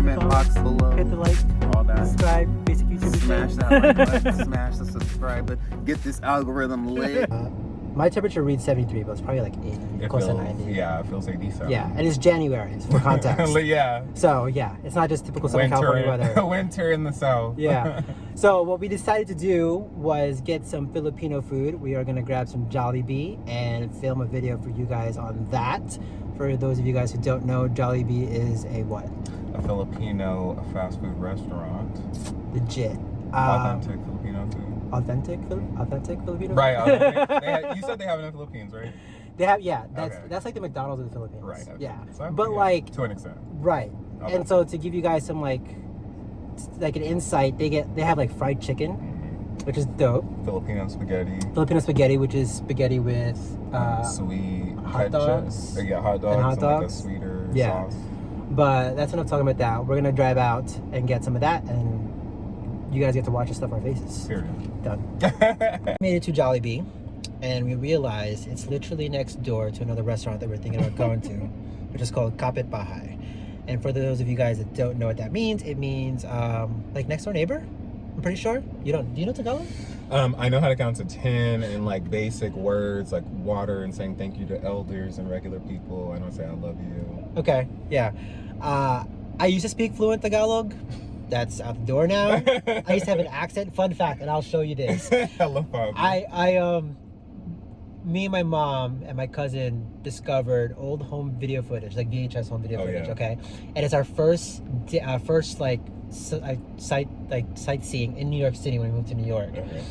comment box below. Hit the like, all that. subscribe, basic YouTube. Smash that like button, smash the subscribe button. Get this algorithm lit. My temperature reads 73, but it's probably like 80, close to 90. Yeah, it feels 87. Yeah, and it's January, for context. Yeah. So, yeah, it's not just typical Southern California weather. Winter in the south. Yeah. So, what we decided to do was get some Filipino food. We are going to grab some Jollibee and film a video for you guys on that. For those of you guys who don't know, Jollibee is a what? A Filipino fast food restaurant. Legit. Authentic Filipino food. Authentic Filipino? Right. You said they have it in the Philippines, right? They have, yeah. Okay. That's like the McDonald's of the Philippines. Right. Okay. Yeah. So, but yeah, like to an extent. Right. Okay. And so to give you guys some like an insight, they have like fried chicken, which is dope. Filipino spaghetti, which is spaghetti with sweet hot dogs. Yeah, hot dogs. And hot dogs. Like a sweeter sauce. But that's enough talking about that. We're gonna drive out and get some of that, and you guys get to watch us stuff our faces. Period. Done. Made it to Jollibee, and we realized it's literally next door to another restaurant that we're thinking about going to, which is called Bahay. And for those of you guys that don't know what that means, it means like next door neighbor. I'm pretty sure. Do you know Tagalog? I know how to count to 10 and like basic words like water and saying thank you to elders and regular people. I don't say I love you. Okay, yeah. I used to speak fluent Tagalog. That's out the door now. I used to have an accent. Fun fact, and I'll show you this. I love Pop. Me and my mom and my cousin discovered old home video footage, like VHS home video footage. Yeah. Okay, and it's our first sightseeing in New York City when we moved to New York. Okay.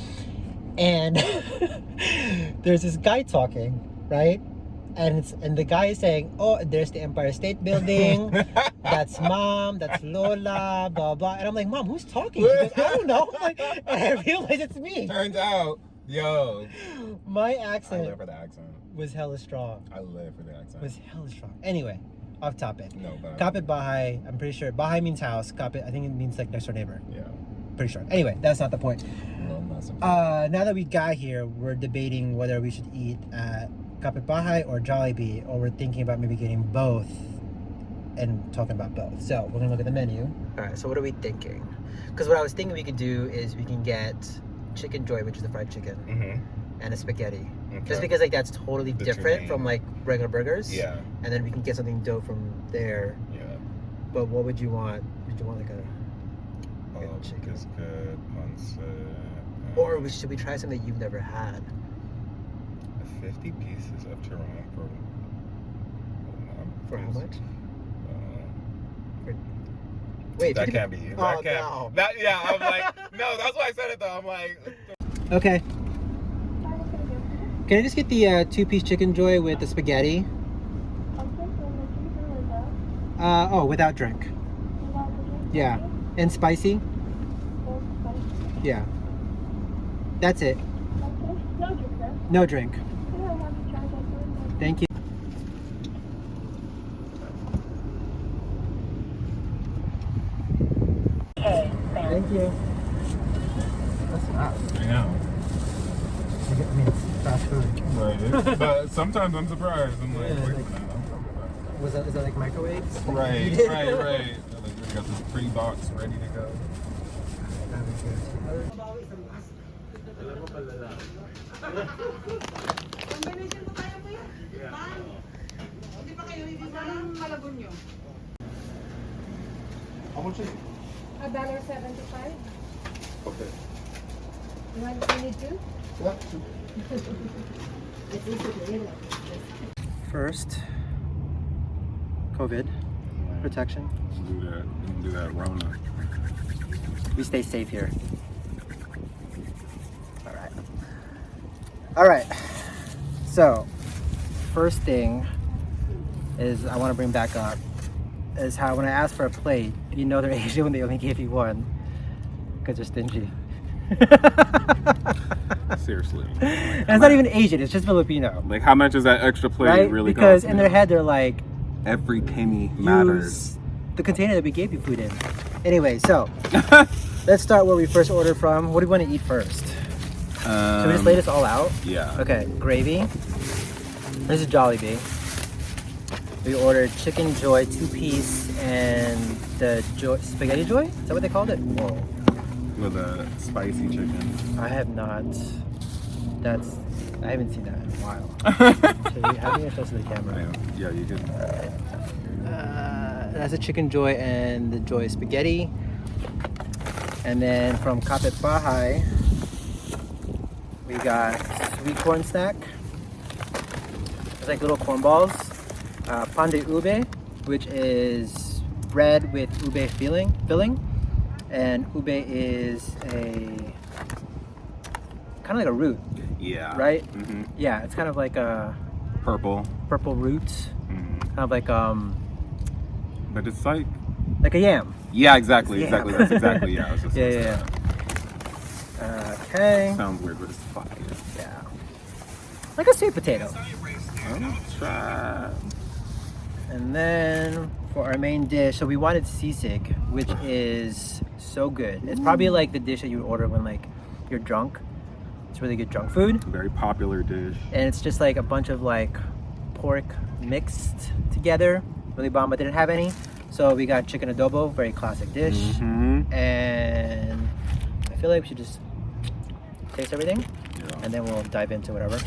And there's this guy talking, right? And the guy is saying, "Oh, there's the Empire State Building. That's Mom. That's Lola. Blah blah." And I'm like, "Mom, who's talking?" She goes, "I don't know." I'm like, and I realize it's me. Turns out, my accent. I live for the accent. Was hella strong. I live for the accent. Was hella strong. Anyway, off topic. No, but Kapit Bahay. I'm pretty sure Bahay means house. Kapit, I think it means like next door neighbor. Yeah. Pretty sure. Anyway, that's not the point. No, not so now that we got here, we're debating whether we should eat at Kapit Bahay or Jollibee, or we're thinking about maybe getting both and talking about both. So we're gonna look at the menu. All right. So what are we thinking? Because what I was thinking we could do is we can get chicken joy, which is the fried chicken, and a spaghetti. Okay. Just because like that's totally different from like regular burgers. Yeah. And then we can get something dope from there. Yeah. But what would you want? Would you want like a chicken? Biscuit, ponce, Or should we try something that you've never had? 50 pieces of Toronto For how much? Wait, that 50... can't be you. Oh, That can't. no. That, yeah, I'm like, no, that's why I said it though. I'm like, Okay. Can I just get the 2-piece chicken joy with the spaghetti? Without drink. Yeah. And spicy? Yeah. That's it. No drink. Thank you. Thank you. That's fast. I know. I mean, it's fast food. Right. But sometimes I'm surprised. I'm like, Yeah, wait like- a minute. Is that like microwaves? Right. Like, we got this pretty box ready to go. How much is it? $1.75. Okay. You need two? Yeah. First, COVID protection. Do that Rona. We stay safe here. All right. So, first thing is I want to bring back up is how when I asked for a plate, you know they're Asian when they only gave you one because they're stingy. Seriously. And it's not even Asian, it's just Filipino. Like, how much is that extra plate Right? really Because cost in me? their head they're like, Every penny matters. use the container that we gave you food in. Anyway, so let's start where we first ordered from. What do we want to eat first? Should we just lay this all out? Yeah. Okay, gravy. This is Jollibee. We ordered chicken joy 2-piece and the spaghetti joy. Is that what they called it? Whoa. With a spicy chicken. I have not. I haven't seen that in a while. So how do you show to the camera? Yeah, you could. That's a chicken joy and the joy spaghetti. And then from Kapitbahay, we got sweet corn snack. It's like little corn balls. Pan de ube, which is bread with ube filling. And ube is a kind of like a root. Yeah. Right? Mm-hmm. Yeah, it's kind of like a Purple. root. Mm-hmm. Kind of like But it's like. a yam. Yeah, exactly. Yeah. Exactly. That's exactly. Yeah. I was just Yeah. Okay. Sounds weird, but it's fire. Yeah. Like a sweet potato. Try. And then for our main dish, so we wanted sisig, which is so good. It's probably like the dish that you would order when like you're drunk. It's really good drunk food. Very popular dish. And it's just like a bunch of like pork mixed together. Really bomb, but didn't have any. So we got chicken adobo, very classic dish. Mm-hmm. And I feel like we should just taste everything. Yeah. And then we'll dive into whatever.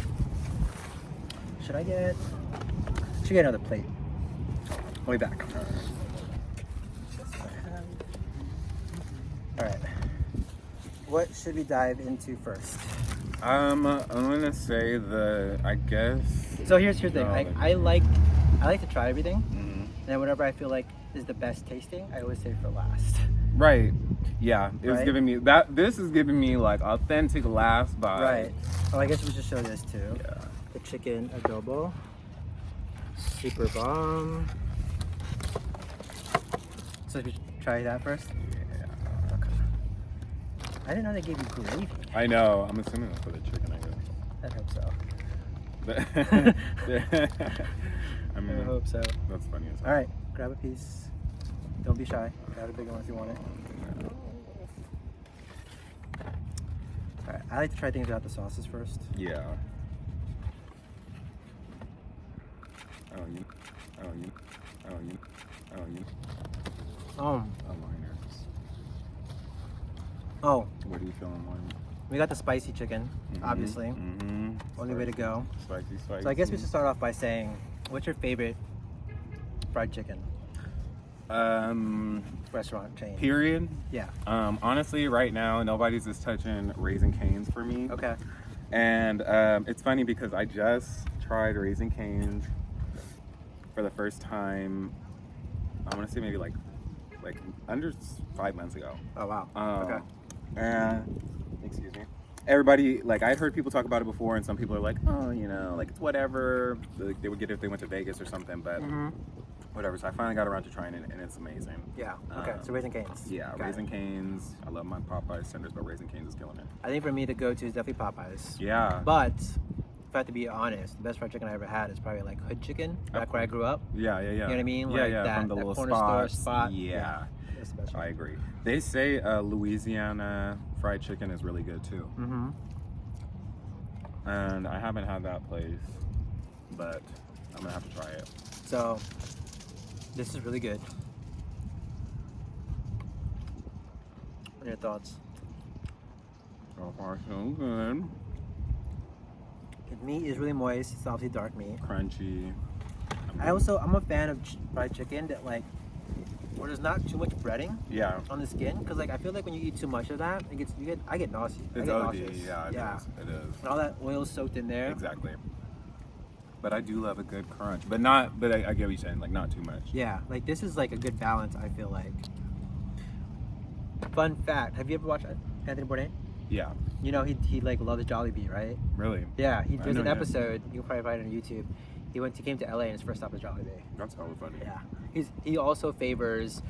Should get another plate. I'll be back. Alright. What should we dive into first? I'm gonna say I guess. So here's the thing. No, I like to try everything. Mm-hmm. And whatever I feel like is the best tasting, I always save for last. Right. Yeah. It was Right? giving me that. This is giving me like authentic last vibe. Right. Oh, I guess we should show this too. Yeah. The chicken adobo. Super bomb. So we should try that first? Yeah. Okay. I didn't know they gave you gravy. I know. I'm assuming that's for the chicken, I guess. I hope so. But I mean, I hope so. that's funny as hell. Alright, grab a piece. Don't be shy. Grab a big one if you want it. Alright, I like to try things without the sauces first. Yeah. Aligners. Oh, What do you feel on mine? we got the spicy chicken, obviously. Mm-hmm. Only way to go. Spicy. So I guess we should start off by saying, what's your favorite fried chicken restaurant chain? Period. Yeah. Honestly, right now, nobody's just touching Raising Cane's for me. Okay. And it's funny because I just tried Raising Cane's for the first time. I want to say maybe like under 5 months ago. Oh wow. Okay. And excuse me. Everybody, like, I'd heard people talk about it before, and some people are like, oh, you know, like, it's whatever. Like, they would get it if they went to Vegas or something, but whatever. So I finally got around to trying it, and it's amazing. Yeah. Okay. So Raising Cane's. Yeah, Got Raising it. Cane's. I love my Popeyes tenders, but Raising Cane's is killing it. I think for me, the go-to is definitely Popeyes. Yeah. But if I have to be honest, the best fried chicken I ever had is probably like Hood Chicken, back where I grew up. Yeah. You know what I mean? Yeah, Like yeah. that- From the that little corner store spots. spot. Yeah. That's the best I one. agree. They say Louisiana fried chicken is really good too. Mm-hmm. And I haven't had that place, but I'm gonna have to try it. So this is really good. What are your thoughts? So far, so good. The meat is really moist. It's obviously dark meat. Crunchy. I'm a fan of fried chicken that like where there's not too much breading Yeah. on the skin, because like I feel like when you eat too much of that, I get nauseous. It's I get OD. nauseous. Yeah, it is. It is. And all that oil soaked in there. Exactly. But I do love a good crunch, but not. But I get what you're saying. Like not too much. Yeah, like this is like a good balance. I feel like. Fun fact: have you ever watched Anthony Bourdain? Yeah. You know he like loves Jollibee, right? Really. Yeah, I there's know an you. episode you can probably find it on YouTube. He came to LA and his first stop was Jollibee. That's hella funny. Yeah, he also favors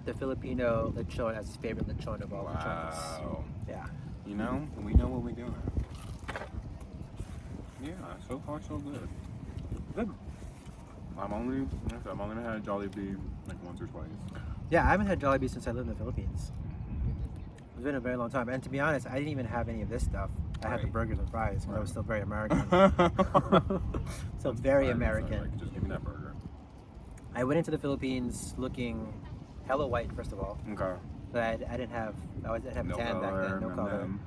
the Filipino lechon as his favorite lechon of all lechons. Wow. Yeah. You know, we know what we're doing. Yeah. So far, so good. Good. I've only had Jollibee like once or twice. Yeah, I haven't had Jollibee since I lived in the Philippines. It's been a very long time, and to be honest, I didn't even have any of this stuff. I had the Right. burgers and fries when I was still very American. That's Still very fine. American. Like, just give me that burger. I went into the Philippines looking hella white, first of all. Okay. But I didn't have tan back then, no and color. then-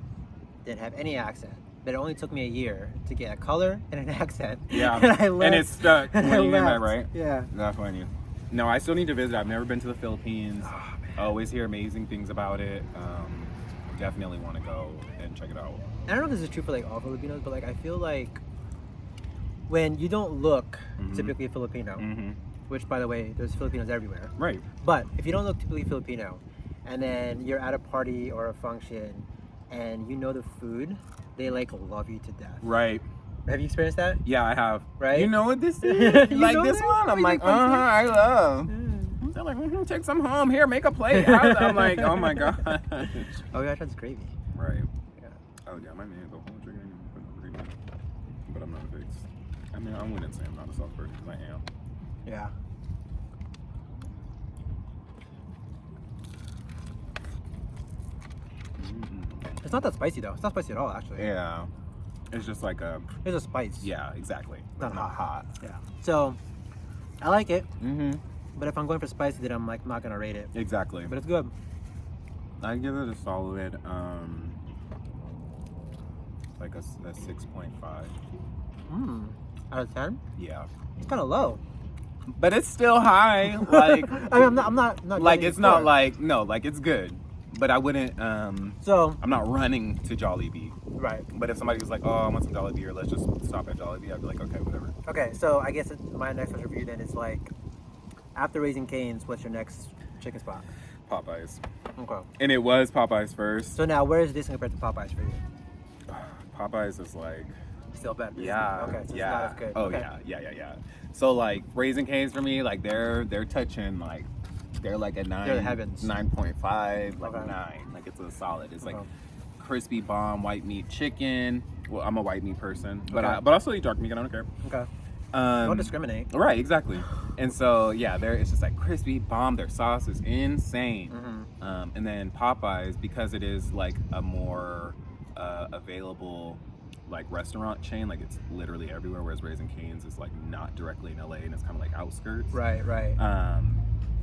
Didn't have any accent. But it only took me a year to get a color and an accent. Yeah. and I left. And it's stuck and when I you get left. that, right? Yeah. That's funny. No, I still need to visit. I've never been to the Philippines. Oh, I always hear amazing things about it. Definitely want to go and check it out. I don't know if this is true for like all Filipinos, but like I feel like when you don't look typically Filipino, Mm-hmm. which by the way, there's Filipinos everywhere. Right. But if you don't look typically Filipino, and then you're at a party or a function, and you know the food, they like love you to death. Right. Have you experienced that? Yeah, I have. Right? You know what this You is? Like know this this? one? I'm Wait, like, you fancy it? I love. They're like, take some home. Here, make a plate. I'm like, oh my gosh. Oh yeah, that's gravy. Right. Yeah. Oh yeah, my man, the whole chicken and put no gravy. But I'm not a big. I mean, I wouldn't say I'm not a sauce person because I am. Yeah. It's not that spicy though. It's not spicy at all, actually. Yeah. It's just like a. There's a spice. Yeah, exactly. Not Not hot. hot. Yeah. So, I like it, Mm-hmm. but if I'm going for spicy, then I'm like not gonna rate it. Exactly. But it's good. I give it a solid, like a 6.5. Out of 10, Yeah. it's kind of low. But it's still high. Like, I mean, I'm not like giving it's it not four. like no, like it's good. But I wouldn't. So I'm not running to Jollibee. right. But if somebody was like, "Oh, I want some Jollibee," or "Let's just stop at Jollibee," I'd be like, "Okay, whatever." Okay, so I guess my next question for you then is like, after Raising Cane's, what's your next chicken spot? Popeyes. Okay. And it was Popeyes first. So now, where is this compared to Popeyes for you? Popeyes is like, Still better. yeah, Okay, so it's yeah. not as good. Oh Okay. yeah. So like Raising Cane's for me, like they're touching like they're like a 9, They're the heavens. 9.5, like Okay. 9. Like it's a solid. It's like Okay. crispy bomb white meat chicken. Well, I'm a white meat person, but Okay. but I still eat dark meat. I don't care. Okay. Don't discriminate. Right, exactly. And so yeah, it's just like crispy bomb. Their sauce is insane. Mm-hmm. And then Popeyes, because it is like a more available like restaurant chain, like it's literally everywhere. Whereas Raising Cane's is like not directly in LA and it's kind of like outskirts. Right.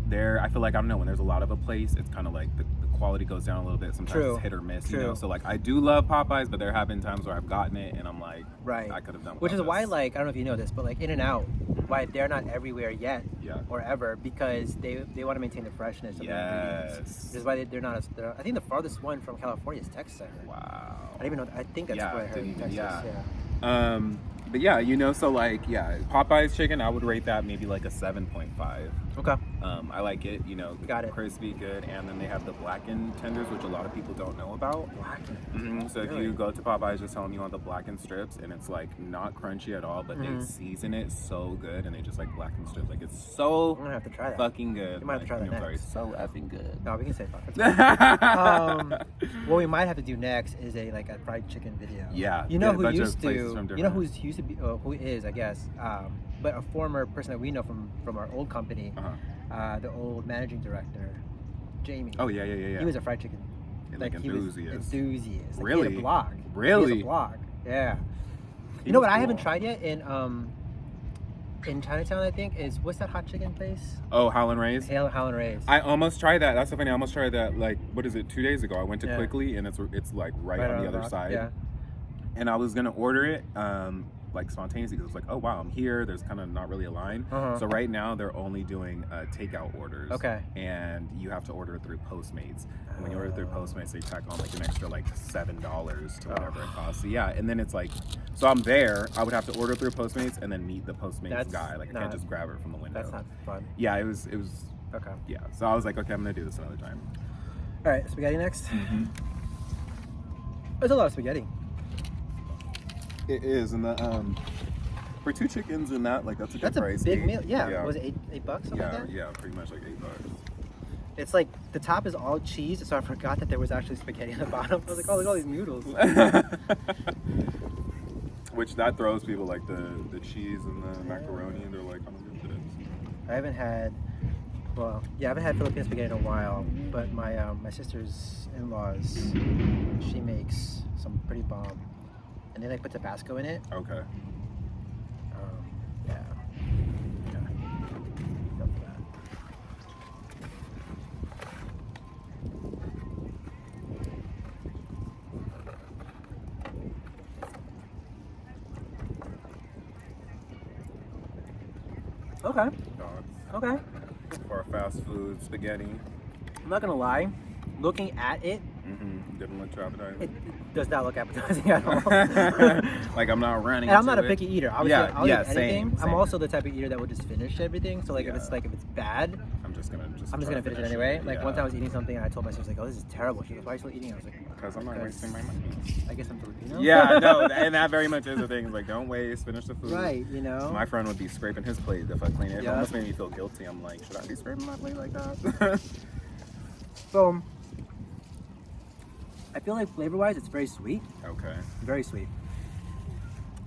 There, I feel like I don't know when there's a lot of a place, it's kind of like the quality goes down a little bit. Sometimes True. it's hit or miss, you True. know. So like I do love Popeyes, but there have been times where I've gotten it and I'm like, Right. I could have done. Which is without why, this. like, I don't know if you know this, but like In-N-Out, why they're not everywhere yet Yeah. or ever, because they want to maintain the freshness of their ingredients. Yes. Which is why they're not. I think the farthest one from California is Texas. I heard. Wow. I don't even know. I think that's Yeah, what I heard. didn't even- Texas. yeah. But yeah, you know, so like, yeah, Popeyes chicken, I would rate that maybe like a 7.5. Okay. I like it, you know, Got it. crispy, good, and then they have the blackened tenders, which a lot of people don't know about. Blackened. So if Really? you go to Popeyes, just tell them you want the blackened strips, and it's like not crunchy at all, but they season it so good, and they just like blackened strips, like it's so I'm gonna have to try that. fucking good. You might have to try like, that I'm sorry, next. so effing good. No, we can say fuck. What we might have to do next is a fried chicken video. Yeah, You know get a who bunch of used places to? from You know different- who's used to be? Who is? I guess. But a former person that we know from our old company, the old managing director, Jamie. Oh yeah. He was a fried chicken. Like he was enthusiast. enthusiast. Like, he had Really? a blog. Really? He has a blog. Yeah. He You know was what I cool. haven't tried yet in Chinatown, I think, is what's that hot chicken place? Oh, Howlin' Ray's. Howlin' Ray's. I almost tried that. That's so funny. I almost tried that. Like, what is it? 2 days ago, I went to Yeah. Quickly, and it's like right on the other rock. side. Yeah. And I was gonna order it, like spontaneously, because it's like, oh wow, I'm here. There's kind of not really a line. Uh-huh. So right now they're only doing takeout orders. Okay. And you have to order it through Postmates. And when you order through Postmates, they tack on like an extra like $7 to whatever it costs. So yeah, and then it's like, so I'm there. I would have to order through Postmates and then meet the Postmates That's guy. Like I not- can't just grab it from the window. That's not fun. Yeah, it was. Okay. Yeah. So I was like, okay, I'm gonna do this another time. All right, spaghetti next. Mm-hmm. There's a lot of spaghetti. It is, and the for 2 chickens and that, like that's a good That's a price. big $8. meal. Yeah. Was it $8 something Yeah, like that? yeah, pretty much like $8. It's like the top is all cheese, so I forgot that there was actually spaghetti on the bottom. I was like, oh, look at all these noodles. Which that throws people like the cheese and the macaroni, and they're like, I don't get this. I haven't had Filipino spaghetti in a while, but my sister's in-laws, she makes some pretty bomb, and they like put Tabasco in it. Okay. Yeah. Okay. Thoughts Okay. for fast food spaghetti? I'm not gonna lie. Looking at it, Didn't look too appetizing. it does not look appetizing at all. Like I'm not running. And I'm not a into it. picky eater. Obviously, I'll eat anything. Same. I'm also the type of eater that will just finish everything. So like if Yeah. it's bad, I'm just gonna I'm just gonna finish it anyway. Like one time I was eating something and I told my sister like, "Oh, this is terrible." She goes, "Why are you still eating?" I was like, because I'm not wasting my money. I guess I'm Filipino. Yeah, no, and that very much is the thing. It's like, don't waste, finish the food. Right, you know. My friend would be scraping his plate if I clean it. It Yeah. almost made me feel guilty. I'm like, should I be scraping my plate like that? So I feel like flavor-wise, it's very sweet. Okay. Very sweet.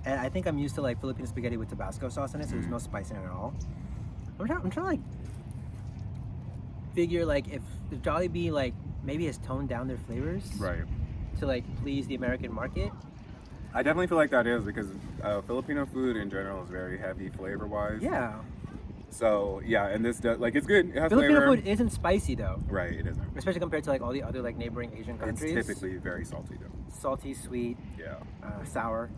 And I think I'm used to like Filipino spaghetti with Tabasco sauce in it, so there's no spice in it at all. I'm trying to like figure like if Jollibee like maybe has toned down their flavors Right. to like please the American market. I definitely feel like that is because Filipino food in general is very heavy flavor-wise. Yeah. So yeah, and this does like it's good. It has Filipino flavor. food isn't spicy though, Right, it isn't. especially compared to like all the other like neighboring Asian It's countries. typically very salty though. Salty, sweet, Yeah. sour.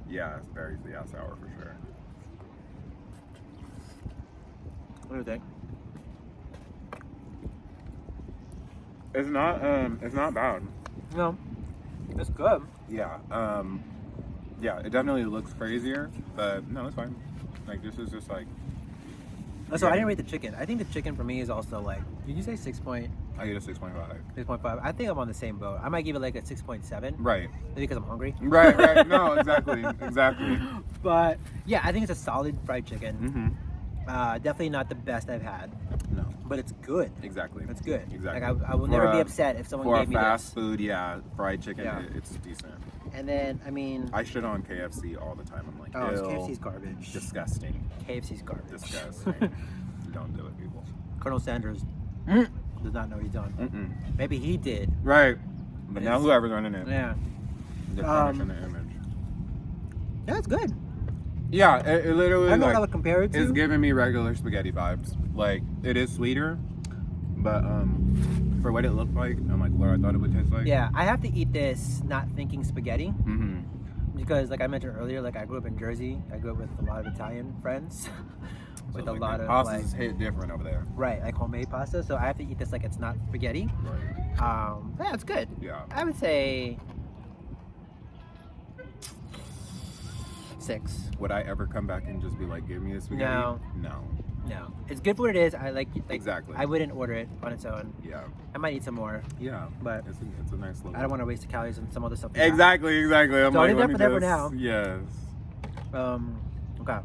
Yeah, it's very sour for sure. What do you think? It's not bad. No, it's good. Yeah. Yeah, it definitely looks crazier, but no, it's fine. Like this is just like So I didn't rate the chicken. I think the chicken for me is also like, did you say 6.5? I get a 6.5. I think I'm on the same boat. I might give it like a 6.7. Right. Maybe because I'm hungry. Right. No, exactly. But yeah, I think it's a solid fried chicken. Mm-hmm. Definitely not the best I've had, No. but it's good. Exactly. It's good. Exactly. Like I will never be upset if someone for gave a me fast this. food, yeah, fried chicken, Yeah. it's decent. And then I mean, I shit on KFC all the time. I'm like, oh, ew, KFC's garbage. disgusting, KFC's garbage. disgusting. Don't do it, people. Colonel Sanders does not know what he's done. Mm-mm. Maybe he did. Right. But now whoever's running it, Yeah. they're tarnishing the image. Yeah, it's good. Yeah, it literally I don't know like, what I would compare it to. it's giving me regular spaghetti vibes. Like it is sweeter, but for what it looked like and like what I thought it would taste like. Yeah, I have to eat this not thinking spaghetti Mm-hmm. because, like I mentioned earlier, like I grew up in Jersey. I grew up with a lot of Italian friends, with a lot of like pastas hit different over there. right, like homemade pasta. So I have to eat this like it's not spaghetti. Right. Yeah, it's good. Yeah. I would say 6. Would I ever come back and just be like, give me a spaghetti? No. No, it's good for what it is. I like Exactly. I wouldn't order it on its own. Yeah. I might eat some more, Yeah. but It's a nice little. I don't want to waste the calories on some other stuff. Exactly. I'm So I'll like, leave let that me for there for just- now. Yes. Okay.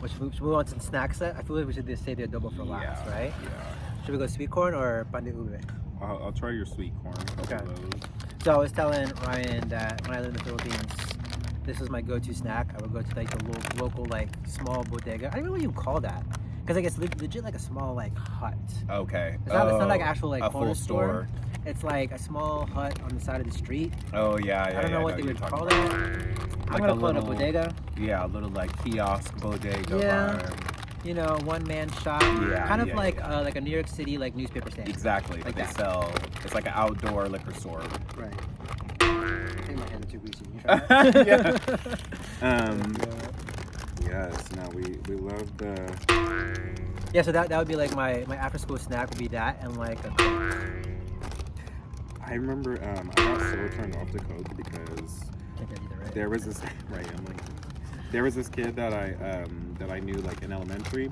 Should we move on to the snack set? I feel like we should just save the adobo for last, Yeah. right? Yeah. Should we go sweet corn or pan de ube? I'll try your sweet corn. Okay. Of those. So I was telling Ryan that when I lived in the Philippines, this was my go-to snack. I would go to like the local like small bodega. I don't know what you call that. Because like it's legit like a small like hut. Okay. It's not like actual like a corner full store. It's like a small hut on the side of the street. Oh yeah. I don't know what they would call that. I'm Like gonna a call it a little- bodega. Yeah, a little like kiosk bodega. Yeah. vibe. You know, one man shop. Yeah, Kind of yeah, like yeah. like a New York City like newspaper stand. Exactly. Like They that. sell. It's like an outdoor liquor store. Right. I think my hands are too greasy. You try that? Yes. No, we love the. Yeah, so that would be like my after school snack would be that and like a Coke. I remember I got so turned off to Coke because I think I did it right. there was this there was this kid that I knew like in elementary,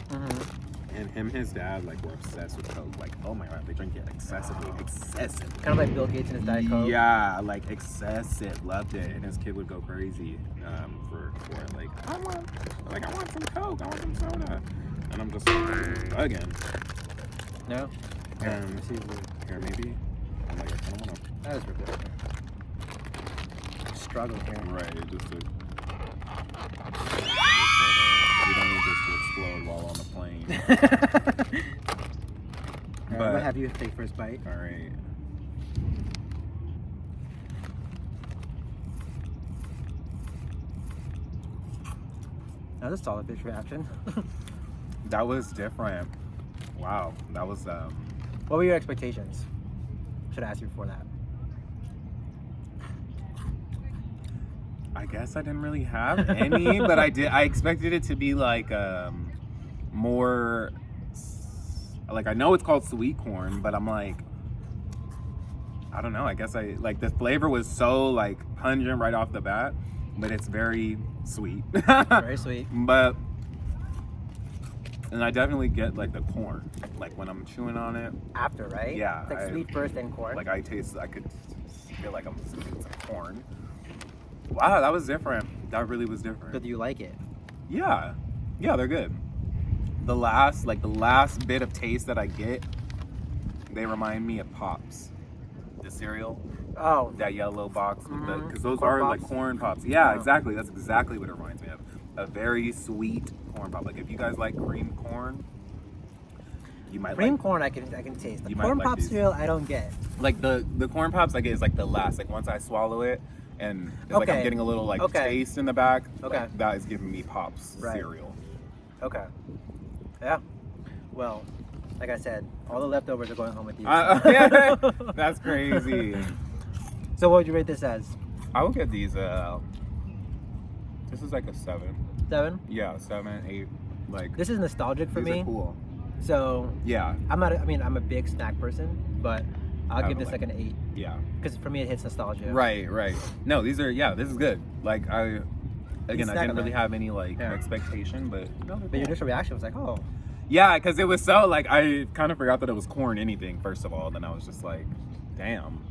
and his dad like were obsessed with Coke. Like, oh my god, they drink it excessively, excessive. Kind of like Bill Gates and his Diet Coke. Yeah, like excessive. Loved it, and his kid would go crazy for it. Like, I want some Coke. I want some soda. And I'm just like, again. No? Here, maybe. I'm like, I kind of want to. That is ridiculous. Struggle here. Right, just to. We don't need this to explode while on the plane. I'm gonna have you take first bite. All right. That was a solid fish reaction. That was different. Wow, that was What were your expectations? Should I ask you before that? I guess I didn't really have any, but I expected it to be like more, like, I know it's called sweet corn, but I'm like, I don't know. I guess the flavor was so like pungent right off the bat, but it's very sweet. Very sweet. But, and I definitely get like the corn, like when I'm chewing on it. After, right? Yeah. It's like sweet first, then corn. Like I could feel like I'm eating some corn. Wow, that was different. That really was different. But do you like it? Yeah, they're good. The last bit of taste that I get, they remind me of Pops, the cereal. Oh, That yellow box, because those Corn are Pops? like corn pops. Yeah, exactly. That's exactly what it reminds me of. A very sweet corn pop. Like if you guys like cream corn, you might cream like. corn I can taste. The You might corn like pop these. cereal I don't get. Like the corn pops I get is like the last. Like once I swallow it, and it's like I'm Okay. getting a little like Okay. taste in the back. Okay. Like, that is giving me Pops Right. cereal. Okay. Yeah. Well, like I said, all the leftovers are going home with you. Yeah, that's crazy. So what would you rate this as? I would get these. This is like a 7. 7? Yeah, 7, 8. Like This is nostalgic for these me. are cool. So Yeah, I'm a big snack person, but I'll I give would this like like an 8 yeah. because for me it hits nostalgia. Right. No, these are this is good. Like I snack didn't really them. have any like Yeah. expectation, but no, they're But your cool. initial reaction was like, oh, Yeah, because it was so like I kind of forgot that it was corn anything first of all. Then I was just like, damn,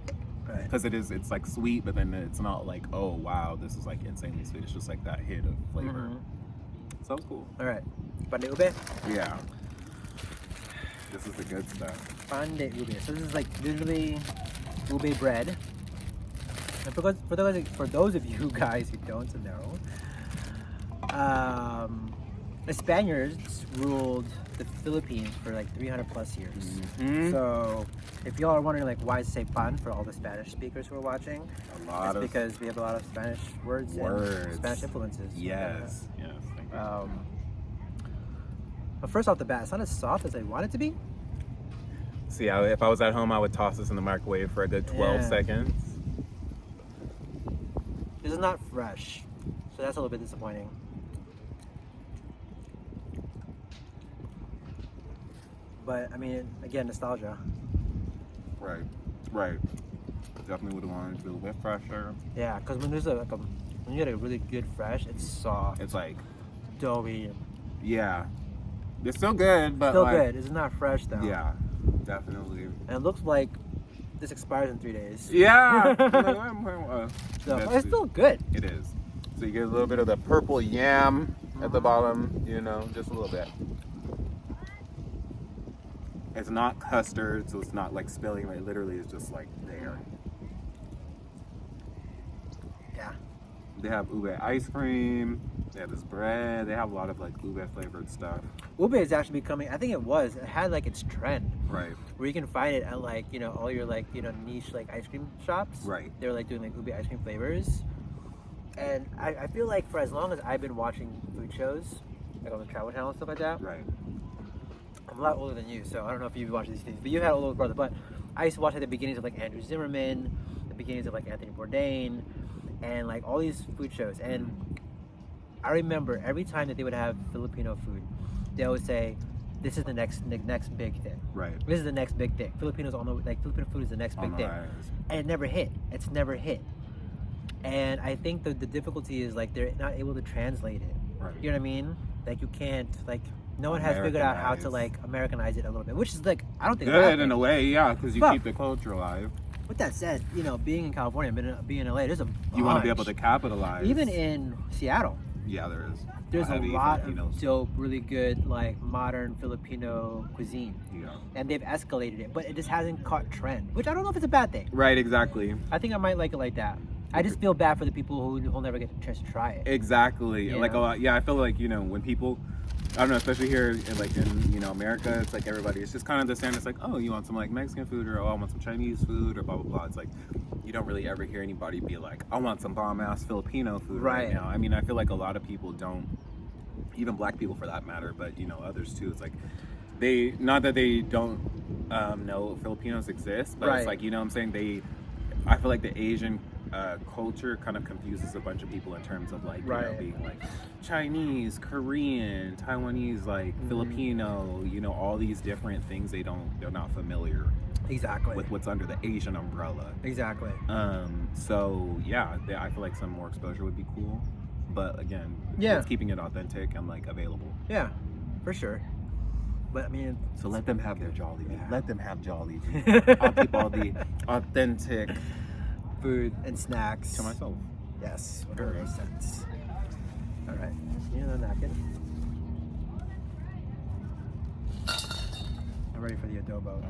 right. because it's like sweet, but then it's not like, oh wow, this is like insanely sweet. It's just like that hit of flavor. So it was cool. All right. Pan de ube. Yeah, this is the good stuff. Pan de ube. So this is like literally ube bread. And for those of you guys who don't know, the Spaniards ruled the Philippines for like 300 plus years. Mhm. So if y'all are wondering like why does it say pan for all the Spanish speakers who are watching, A lot it's of because we have a lot of Spanish words. And Spanish influences. Yes. Thank you. But first off the bat, it's not as soft as I want it to be. See, if I was at home, I would toss this in the microwave for a good 12 Yeah. seconds. This is not fresh, so that's a little bit disappointing. But I mean, again, nostalgia. Right. Definitely would have wanted to be a little bit fresher. Yeah, because when there's when you get a really good fresh, it's soft, It's like, doughy, yeah, it's still good, but still like, good. It's not fresh though. Yeah, definitely. And it looks like this expires in 3 days. Yeah. So That's it's still good. It is. So you get a little bit of the purple yam at the bottom, just a little bit. It's not custard, so it's not like spilling. It literally is just like there. Yeah. They have ube ice cream. They have this bread. They have a lot of like ube flavored stuff. Ube is actually becoming. I think it had like its trend Right. where you can find it at like all your like niche like ice cream shops. Right. They're like doing like ube ice cream flavors. And I feel like for as long as I've been watching food shows, like on the Travel Channel and stuff like that, Right. I'm a lot older than you, so I don't know if you've watched these things, but you had an older brother. But I used to watch at the beginnings of like Andrew Zimmerman, the beginnings of like Anthony Bourdain, and like all these food shows. And I remember every time that they would have Filipino food, they always say, "This is the next big thing. Right. This is the next big thing. Filipinos all know like Filipino food is the next big On the thing." rise. And it never hit. It's never hit. And I think the difficulty is like they're not able to translate it. Right. You know what I mean? Like you can't like no one has figured out how to Americanize. like Americanize it a little bit, which is like I don't think Good in a way, yeah, because you Fuck. keep the culture alive. With that said, being in California, being in LA, there's a You want to be able bunch. to capitalize. Even in Seattle, Yeah, there is. there's a Heavy lot Filipinos. of dope, really good like modern Filipino cuisine, Yeah. and they've escalated it, but it just hasn't caught trend, which I don't know if it's a bad thing. Right, exactly. I think I might like it like that. I just feel bad for the people who'll never get the chance to try it. Exactly. Yeah. Like a lot. Yeah, I feel like when people, I don't know, especially here in America, it's like everybody. It's just kind of the same. It's like, oh, you want some like Mexican food, or oh, I want some Chinese food, or blah blah blah. It's like you don't really ever hear anybody be like, I want some bomb ass Filipino food right Right. now. I mean, I feel like a lot of people don't, even black people for that matter, but others too. It's like not that they don't know Filipinos exist, but Right. it's like what I'm saying. I feel like the Asian culture kind of confuses a bunch of people in terms of like, you know, Right. being like Chinese, Korean, Taiwanese, like Filipino, you know, all these different things they're not familiar Exactly. with what's under the Asian umbrella. Exactly. So yeah, I feel like some more exposure would be cool. But again, Yeah. it's keeping it authentic and like available. Yeah, for sure. But I mean, So let them have their Jollibee. Yeah. Let them have Jollibee. I'll keep all the authentic food and snacks to myself. Yes, 100%. All right, you know the napkin. I'm ready for the adobo.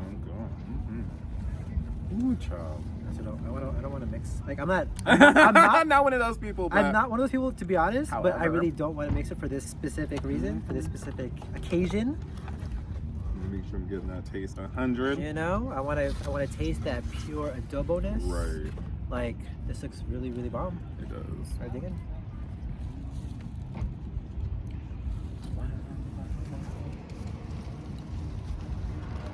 Ooh, child. I don't want to mix. Like I'm not. I'm not one of those people. But I'm not one of those people, to be honest. But I However. really don't want to mix it for this specific reason, for this specific occasion. Make sure I'm getting that taste 100. You know, I want to taste that pure adobo-ness. Right. Like this looks really, really bomb. It does. Are you digging?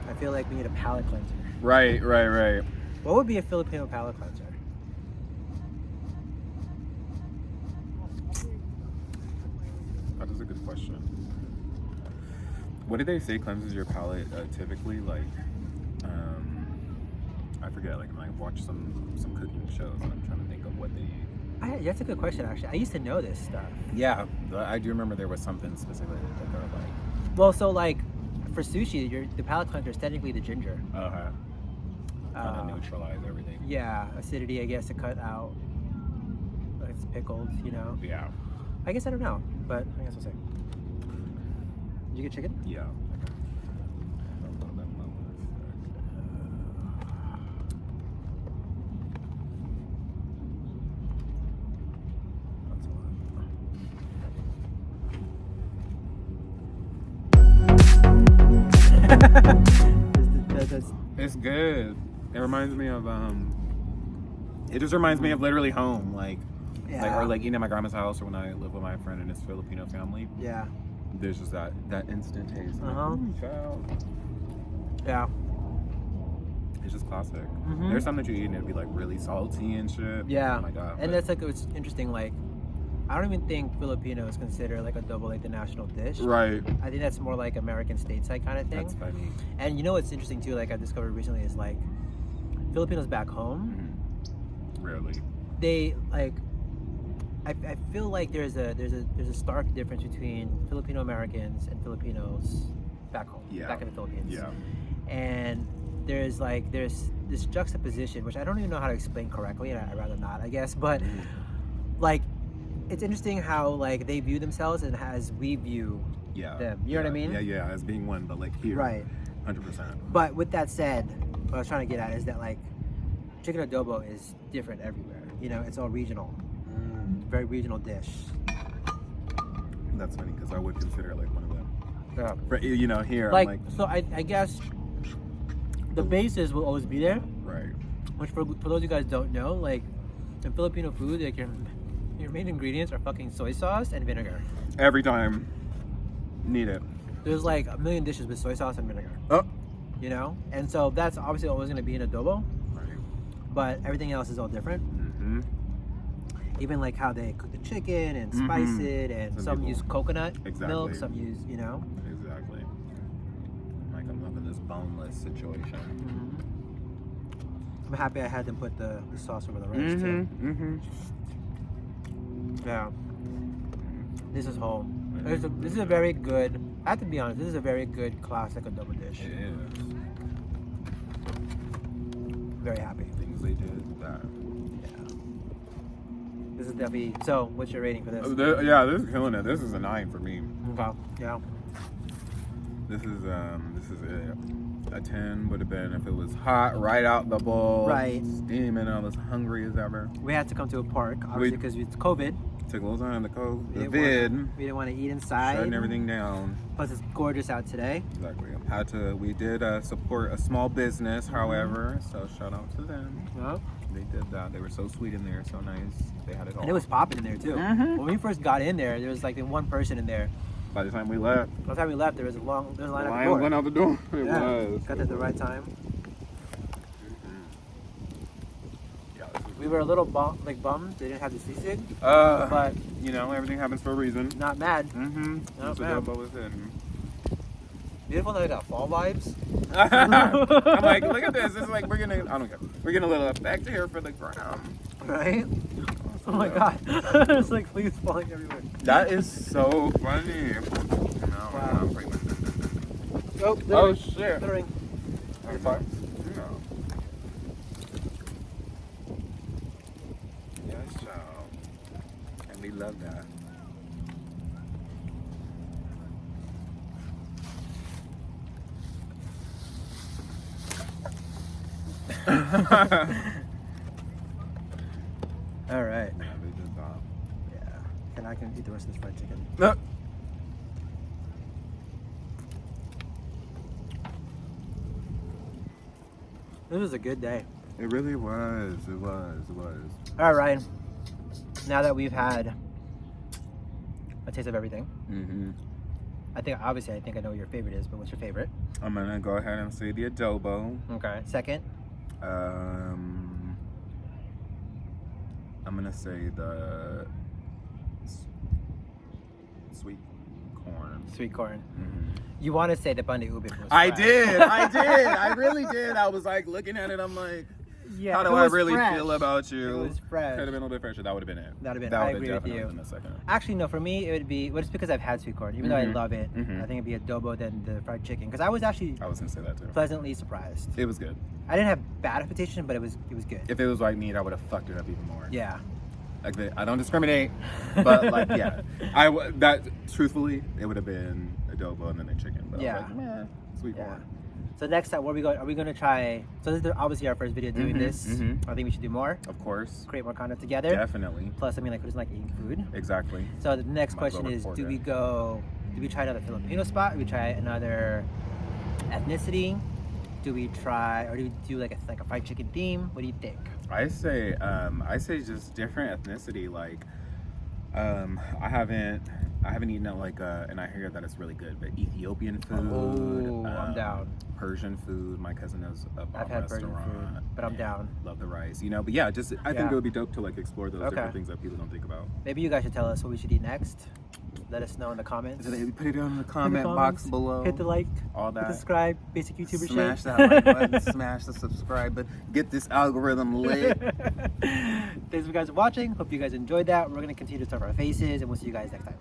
I feel like we need a palate cleanser. Right. What would be a Filipino palate cleanser? That is a good question. What did they say cleanses your palate typically? Like, I forget. Like, I've watched some cooking shows, and I'm trying to think of what they. That's a good question, actually. I used to know this stuff. Yeah, I do remember there was something specific that they're like. Well, so like for sushi, the palate cleanser is technically the ginger. Kind of neutralize everything. Yeah, acidity, I guess, to cut out. Like it's pickled, you know. Yeah. I guess I don't know, but I guess we'll see. Did you get chicken? Yeah. It's good. It reminds me of it just reminds me of literally home, like or like eating at my grandma's house, or when I live with my friend and his Filipino family. Yeah. There's just that instant taste. Child. Yeah. It's just classic. There's some that you eat and it'd be like really salty and shit. Yeah. Oh my god. And that's like, it's interesting, like I don't even think Filipinos consider like adobo like the national dish. Right. I think that's more like American stateside kind of thing. That's funny. And you know what's interesting too, like I discovered recently, is like Filipinos back home, Rarely. they like I feel like there's a stark difference between Filipino Americans and Filipinos back home, back in the Philippines. Yeah. And there's this juxtaposition, which I don't even know how to explain correctly, and I'd rather not, I guess, but like it's interesting how like they view themselves and as we view them. You know what I mean? Yeah, as being one, but like here. Right. 100%. But with that said, what I was trying to get at is that like chicken adobo is different everywhere. You know, it's all regional. Very regional dish. That's funny because I would consider it like one of them. Yeah. For, you know, here Like, I'm like, so I guess the bases will always be there. right. Which for those of you guys don't know, like in Filipino food, like your main ingredients are fucking soy sauce and vinegar. Every time, need it. There's like a million dishes with soy sauce and vinegar. Oh. You know, and so that's obviously always going to be in adobo. Right. But everything else is all different. Mm-hmm. Even like how they cook the chicken and spice it, and some people- use coconut Exactly. milk, some use, you know. Exactly. Like I'm loving this boneless situation. I'm happy I had them put the sauce over the rice too. Yeah. This is home. This is a very good, I have to be honest, this is a very good classic adobo dish. It is. Very happy. Things they did that. Yeah. This is definitely, so what's your rating for this? Yeah, this is killing it. This is a 9 for me. Okay. Yeah. This is it. A 10 would have been if it was hot right out the bowl. Right. Steaming. I was hungry as ever. We had to come to a park, obviously, because it's COVID. Took a little time to We didn't want to eat inside. shutting everything down. Plus, it's gorgeous out today. Exactly. We did support a small business, however, so shout out to them. Yeah. They did that. They were so sweet in there, so nice. They had it all. And it was popping in there too. When we first got in there was like one person in there. By the time we left, By the time we left, there was a line at the line door. went out the door. It Yeah. was. Got there at the right time. Yeah, this is We were a little bummed they didn't have the sisig, But you know, everything happens for a reason. not mad. Mm-hmm. Not So bad. adobo was in. Beautiful, they got fall vibes. I'm like, look at this. It's like we're getting. I don't care. We're getting a little effect here for the ground. Right? Oh my god. It's like leaves falling everywhere. That is so funny. No, Wow. I'm pretty much. Oh, Oh shit. littering. Are you fine? No. Yes, child. And we love that. All right. Yeah, they did that. Yeah. And I can eat the rest of this fried chicken. No. This was a good day. It really was. It was. All right, Ryan. Now that we've had a taste of everything, Mm-hmm. I think I know what your favorite is, but what's your favorite? I'm gonna go ahead and say the adobo. Okay. Second. I'm gonna say the sweet corn. Sweet corn. Mm-hmm. You want to say the bande ube from I scratch. did. I really did. I was like looking at it. I'm like, Yeah. how if do it I was really fresh, feel about If you? it was fresh. Could have been a little bit fresher. That would have been it. That'd have been. That I would agree have with definitely you. been a second. Actually, no. For me, it would be. Well, it's because I've had sweet corn. Even though I Mhm. love it, Mhm. I think it'd be adobo than the fried chicken. Because I was actually I was gonna say that too. pleasantly surprised. It was good. I didn't have bad expectations, but it was good. If it was white meat, I would have fucked it up even more. Yeah. Like I don't discriminate, but like yeah, truthfully it would have been adobo and then the chicken. But Yeah. I was like, meh, sweet Yeah. corn. So next time, where are we going? Are we going to try? So this is obviously our first video doing Mhm, this. mhm. I think we should do more. Of course, Create more content together. definitely, Plus, I mean, like, who doesn't like eating food? exactly. So the next Might as question well is: record Do that. we try another Filipino spot? Do we try another ethnicity? Do we try, or do we do like a fried chicken theme? What do you think? I say just different ethnicity. Like, I haven't eaten at like and I hear that it's really good, but Ethiopian food. Oh, I'm down. Persian food. My cousin knows a I've had Persian restaurant. food, but I'm down. Love the rice, you know. But yeah, just I think Yeah. it would be dope to like explore those Okay. different things that people don't think about. Maybe you guys should tell us what we should eat next. Let us know in the comments. Put it down in the In the comment box comments. below. Hit the like, all hit the that. subscribe, basic YouTuber Smash shit. that like button, smash the subscribe button, get this algorithm lit. Thanks for you guys for watching. Hope you guys enjoyed that. We're gonna continue to stuff our faces, and we'll see you guys next time.